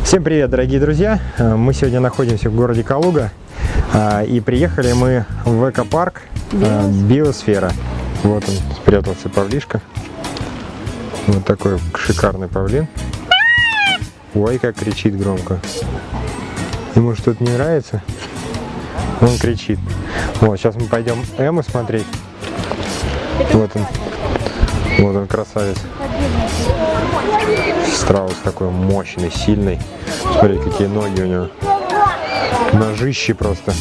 Всем привет, дорогие друзья! Мы сегодня находимся в городе Калуга и приехали мы в экопарк Биосфера. Вот он, спрятался павлишка. Вот такой шикарный павлин. Ой, как кричит громко. Ему что-то не нравится? Он кричит. Вот, сейчас мы пойдем Эмму смотреть. Вот он красавец. Страус такой мощный, сильный. Смотри, какие ноги у него. Ножищи просто.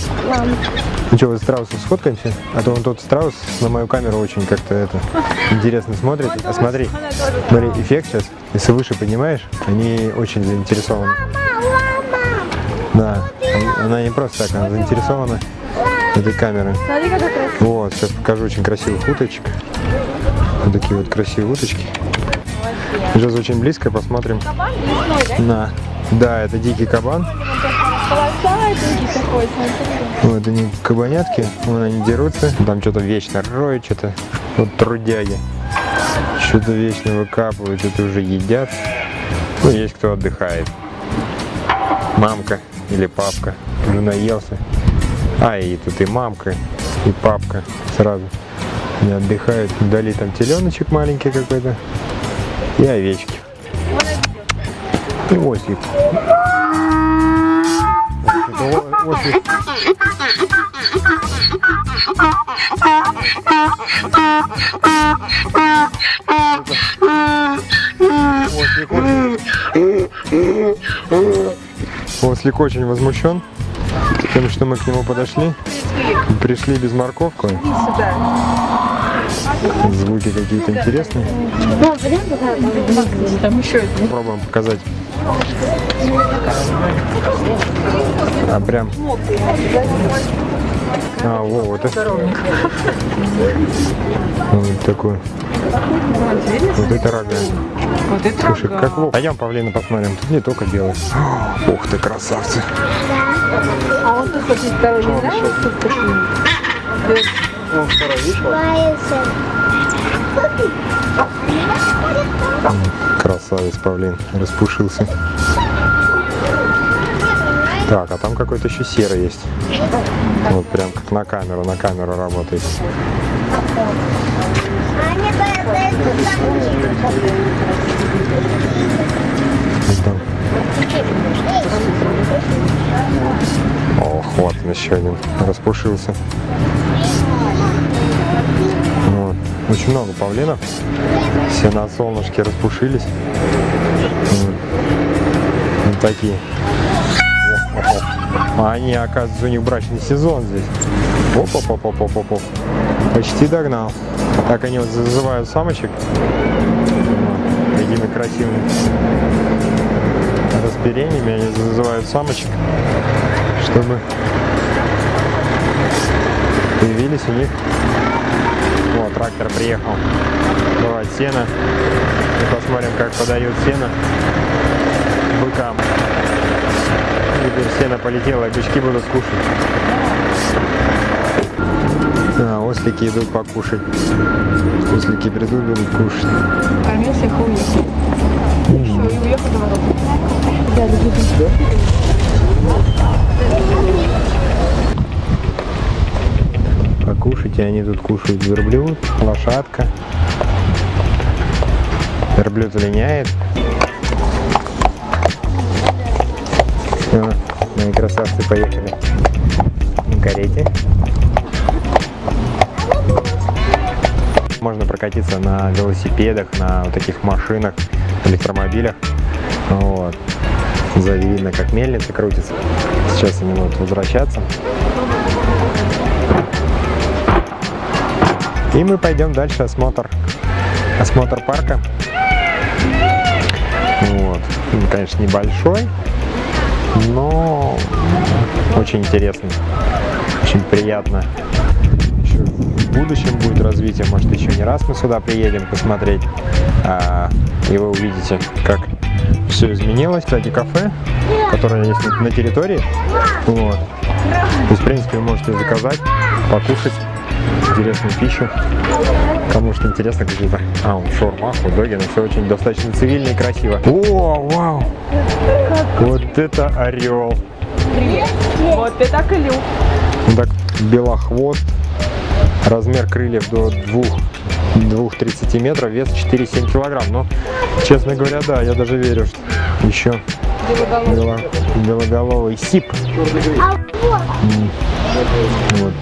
Ну что, вы страусов сфоткаемся? А то он тот страус на мою камеру очень как-то интересно смотрит. А смотри, эффект сейчас. Если выше поднимаешь, они очень заинтересованы. Да, она не просто так, она заинтересована этой камерой. Вот, сейчас покажу очень красивых уточек. Вот такие вот красивые уточки. Сейчас очень близко посмотрим на... Да, это дикий кабан. Вот они кабанятки, вон они дерутся. Там что-то вечно роют, что-то вот трудяги. Что-то вечно выкапывают, что-то уже едят. Ну, есть кто отдыхает. Мамка или папка уже наелся. А, и тут и мамка, и папка сразу не отдыхают. Вдали там теленочек маленький какой-то. И овечки. И ослик. Ослик. Ослик очень возмущен тем, что мы к нему подошли. Пришли без морковки. Звуки какие-то интересные. Попробуем показать. А прям. А, во, вот это. Вот такой. Вот это рога. Вот это Слушай, рога. как лоб. Пойдем павлина посмотрим. Тут не только белый. Ух ты, красавцы. А вот тут вот второй не нравится? Ну, второй, видишь? Красавец павлин, распушился. Так, а там какой-то еще серый есть. Вот прям как на камеру работает. Ох, вот он еще один распушился. Вот. Очень много павлинов. Все на солнышке распушились. Вот такие. А они, оказывается, у них брачный сезон здесь. Оп-оп-оп-оп-оп-оп. Почти догнал. Так они вот зазывают самочек. Такими красивыми расперениями они зазывают самочек, чтобы появились у них. Вот, трактор приехал давать сено. И посмотрим, как подают сено быкам. Теперь сено полетело, и бычки будут кушать. А, ослики идут покушать. Ослики придут, будут кушать. Кормил всех и уехал. Все, и уехал до ворот. Покушать, и они тут кушают. Верблюд, лошадка. Верблюд линяет. Все, мои красавцы поехали на карете. Можно прокатиться на велосипедах, на вот таких машинах, электромобилях. Вот. Видно, как мельница крутится. Сейчас они будут возвращаться. И мы пойдем дальше осмотр парка. Вот. Он, конечно, небольшой, но очень интересный, очень приятно. Еще в будущем будет развитие, может, еще не раз мы сюда приедем посмотреть, и вы увидите, как все изменилось. Кстати, кафе, которое есть на территории, вот. То есть, в принципе, вы можете заказать, покушать интересную пищу, Кому что интересно, какие-то... шаурма, хот-доги, но все очень достаточно цивильно и красиво. О, вау! Вот это орел! Привет. Вот это клюв. Вот так, белохвост. Размер крыльев до 2-30 метров, вес 4-7 килограмм. Но, честно говоря, да, я даже верю, что еще белоголовый сип. Вот,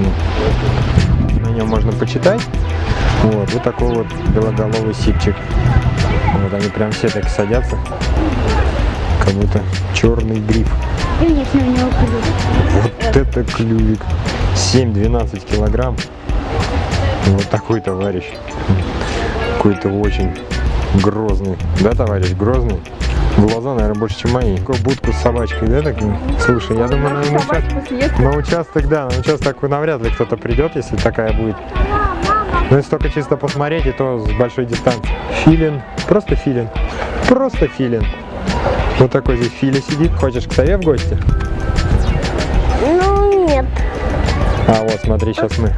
на нем можно почитать. Вот такой вот белоголовый сипчик. Вот они прям все так садятся, как будто черный гриф. Конечно, у него клюв. Вот это клювик. 7-12 килограмм. Вот такой товарищ. Какой-то очень грозный. Да, товарищ, грозный? Глаза, наверное, больше, чем мои. Такую будку с собачкой, да, таким? Слушай, я думаю, на участок, да, на участок навряд ли кто-то придет, если такая будет. Ну, если только чисто посмотреть, и то с большой дистанции. Филин, просто филин. Просто филин. Вот такой здесь Филя сидит. Хочешь к сове в гости? Ну, нет. А вот, смотри, сейчас мы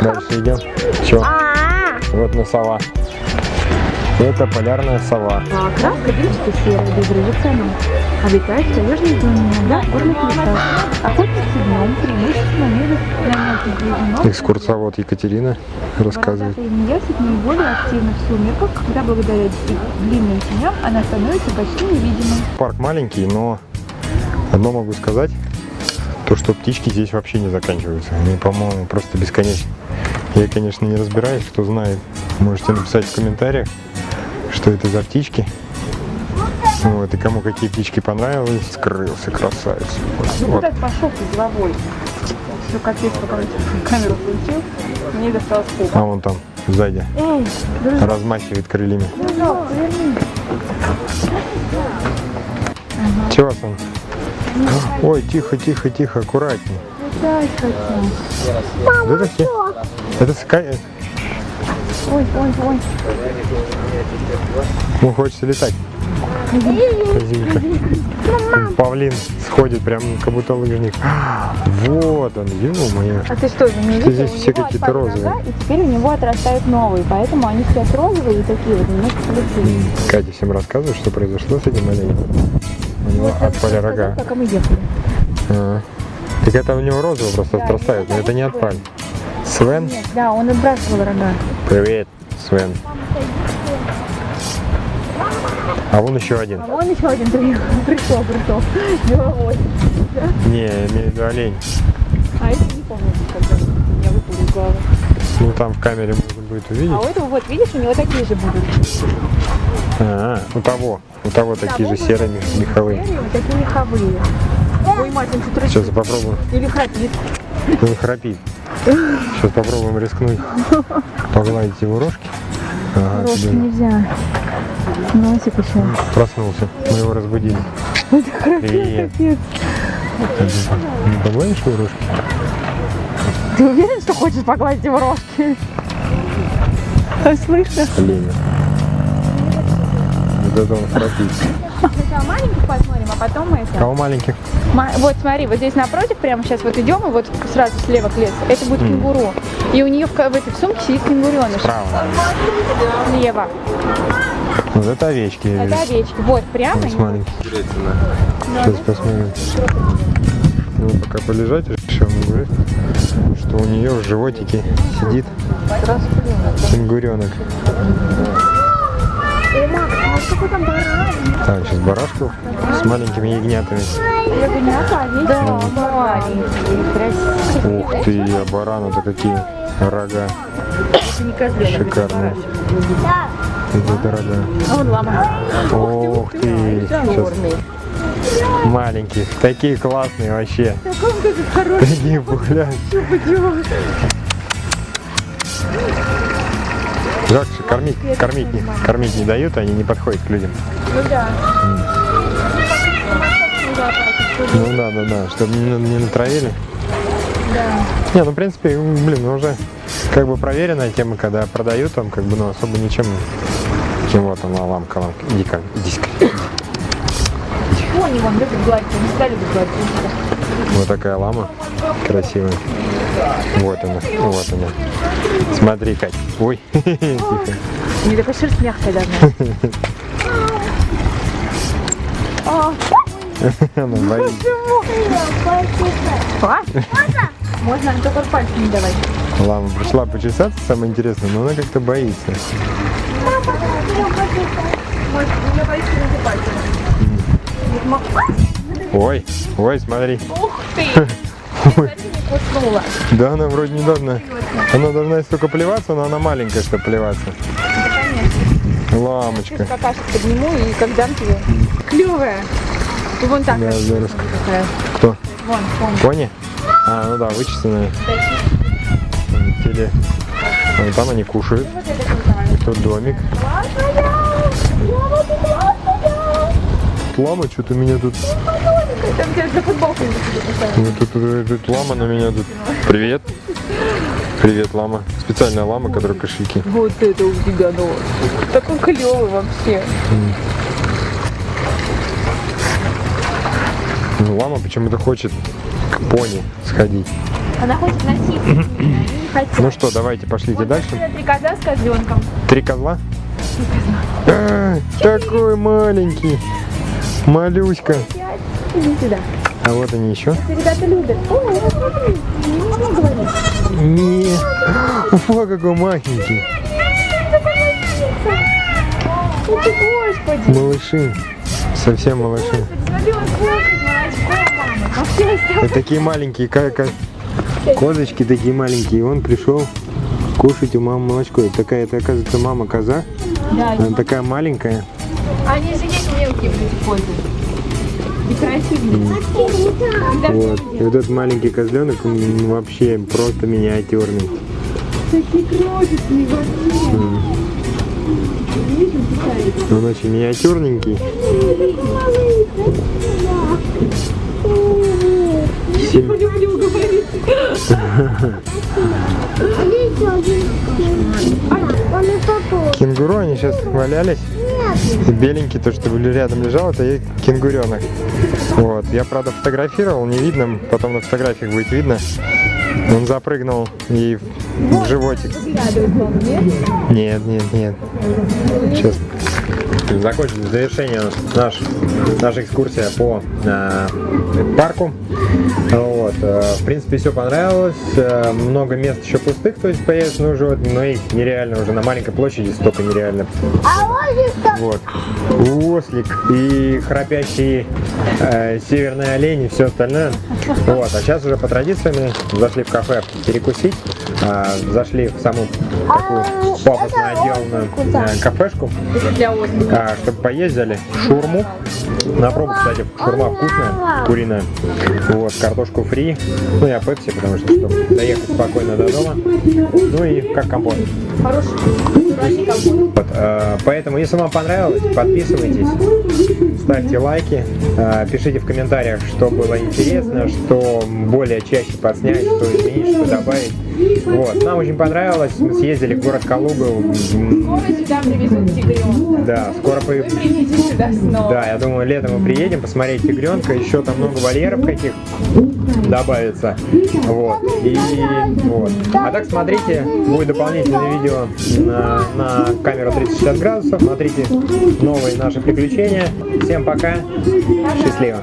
дальше идем. Че? Вот на сова. Это полярная сова. Краска беличка серая, без рыжих ног. Обитает в таежной зоне, иногда в горных лесах. Охотится днем, преимущественно между на мелких грызунов. Экскурсовод Екатерина рассказывает. Бородатая ясень наиболее активна в сумерках, когда благодаря длинным теням она становится почти невидимой. Парк маленький, но одно могу сказать, то что птички здесь вообще не заканчиваются. Они, по-моему, просто бесконечны. Я, конечно, не разбираюсь, кто знает, можете написать в комментариях, что это за птички. Вот, и кому какие птички понравились. Скрылся, красавец. Вот. Так пошел ты головой. Все капец, пока камеру включил. Мне досталось пух. А вон там, сзади, размахивает крыльями. Чего там? Ой, тихо, тихо, тихо, аккуратнее. Да это все. Это Ой, ой, ой. ну, хочется летать. Зимка. Павлин сходит прям как будто лыжник. Вот он, ё-моё. А ты что, не Что видел? здесь У все него какие-то отпали розовые. рога, и теперь у него отрастают новые, поэтому они сейчас розовые и такие вот немножко полицейные. Катя всем рассказывает, что произошло с этим оленем. У него отпали рога. Пока мы ехали. А. Так это у него розовые просто отрастают, но это не отпали. Свен? Нет, да, он отбрасывал рога. Привет, Свен. А вон еще один. А вон еще один пришел. Деловой. Не, я имею в виду олень. А это не помню, когда у меня выпали из головы. Ну там в камере можно будет увидеть. А у этого, вот, видишь, у него такие же будут. У того такие же серые меховые. Вот такие меховые. Ой, мать, он что-то Сейчас попробуем. или храпит. Он храпит. Сейчас попробуем рискнуть. Погладить его рожки. Ага, Рожки тебе нельзя. Носик еще. проснулся. Мы его разбудили. Привет. Не погладишь его рожки? Ты уверен, что хочешь погладить его рожки? Слышно? Оленя. Вот это он храпит. Сначала маленьких посмотрим, а потом это. А у маленьких? Вот смотри, вот здесь напротив, прямо сейчас вот идем, и вот сразу слева к лесу, это будет кенгуру. И у нее в этой сумке сидит кенгуреныш. Справа. Слева. Вот это овечки. я Это вижу. овечки. Вот, прямо. Вот маленькие. Сейчас посмотрим. Ну, пока полежать, решил говорить, что у нее в животике сидит кенгуренок. Так, сейчас барашков с маленькими ягнятами. Да, маленькие, красивые. Ух ты, а бараны-то какие рога. Шикарные. Это рога. А вон лама. Ух ты, сейчас. Маленькие, такие классные вообще. Такие пухляшки. Жалко, что кормить не дают, они не подходят к людям. Ну да. Ну да, чтобы не натравили. Да. Не, ну в принципе, уже как бы проверенная тема, когда продают, там как бы, ну особо ничем. Чем вот она, ламка, иди-ка, иди-ка. Они вам любят гладить, они всегда любят гладить. Вот такая лама, красивая. Вот она, вот она. Смотри, Кать. Ой, тихо. Не такая шерсть мягкая должна быть. Она боится. Можно только пальцем не давать. Лама пришла почесаться, самое интересное, но она как-то боится. Ой, ой, смотри. Ух ты! Ой. Куснула. Да, она вроде не должна. Она должна столько плеваться, но она маленькая, чтобы плеваться. Ламочка. Сейчас какашек подниму и как дам тебе. Клевая. И вон так. Да, здорово. Такая. Кто? Вон, вон. Пони? А, ну да, вычесанные. Там они кушают. Тут домик. Лама, что-то меня тут... Там тебя за футболку не поставила. Тут лама на меня тут. Привет. Привет, лама. Специальная лама, которая кошельки. Вот это у тебя нос. Такой клевый вообще. Лама почему-то хочет к пони сходить. Она хочет носить меня, не хотят. Ну что, давайте пошлите дальше. 3 коза с козленком. 3 козла? Такой маленький. Малюська. Иди сюда. А вот они еще. Ребята любят. Ой, я смотри. Не могу говорить. Не. О, какой махенький. Господи. Малыши. Совсем малыши. Смотри, он кушает молочко, мама. Вообще, Вот такие маленькие, как козочки такие маленькие. И он пришел кушать у мамы молочко. Это такая, это оказывается мама коза. да, Она такая маленькая. они же есть мелкие козы. И красивые. Вот. И вот этот маленький козленок, он вообще просто миниатюрный. Такие крошечные вообще. Он очень миниатюрненький. Люблю говорить. Кенгуру, они сейчас валялись. И беленький, то, что рядом лежал, это и кенгуренок. Вот. Я, правда, фотографировал, не видно, потом на фотографиях будет видно. Он запрыгнул и в животик. Нет, нет, нет. Сейчас закончили завершение наша экскурсия по парку. Вот. В принципе, все понравилось. Много мест еще пустых, то есть появится новый животных, но их нереально уже на маленькой площади столько нереально. Вот. Ослик и храпящие северные олени и все остальное. Вот. А сейчас уже по традициям зашли в кафе перекусить. Зашли в саму такую пафосно отделанную кафешку, Для отдыха. чтобы поездили шурму. На пробу, кстати, шурма вкусная, куриная. Вот, картошку фри. Ну, я пепси, потому что, чтобы доехать спокойно до дома. Ну и как компот. Хороший. Хороший компот. Вот, поэтому, если вам понравилось, подписывайтесь, ставьте лайки, пишите в комментариях, что было интересно, что более чаще подснять, что изменить, что добавить. Вот, нам очень понравилось, мы съездили в город Калугу. Скоро сюда привезут тигренка. Да, скоро Вы приедете сюда снова. Да, я думаю, летом мы приедем посмотреть тигренка, еще там много вольеров каких добавится. Вот. И вот. А так смотрите, будет дополнительное видео на камеру 360 градусов. Смотрите новые наши приключения. Всем пока. Счастливо.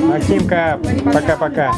Максимка, пока-пока.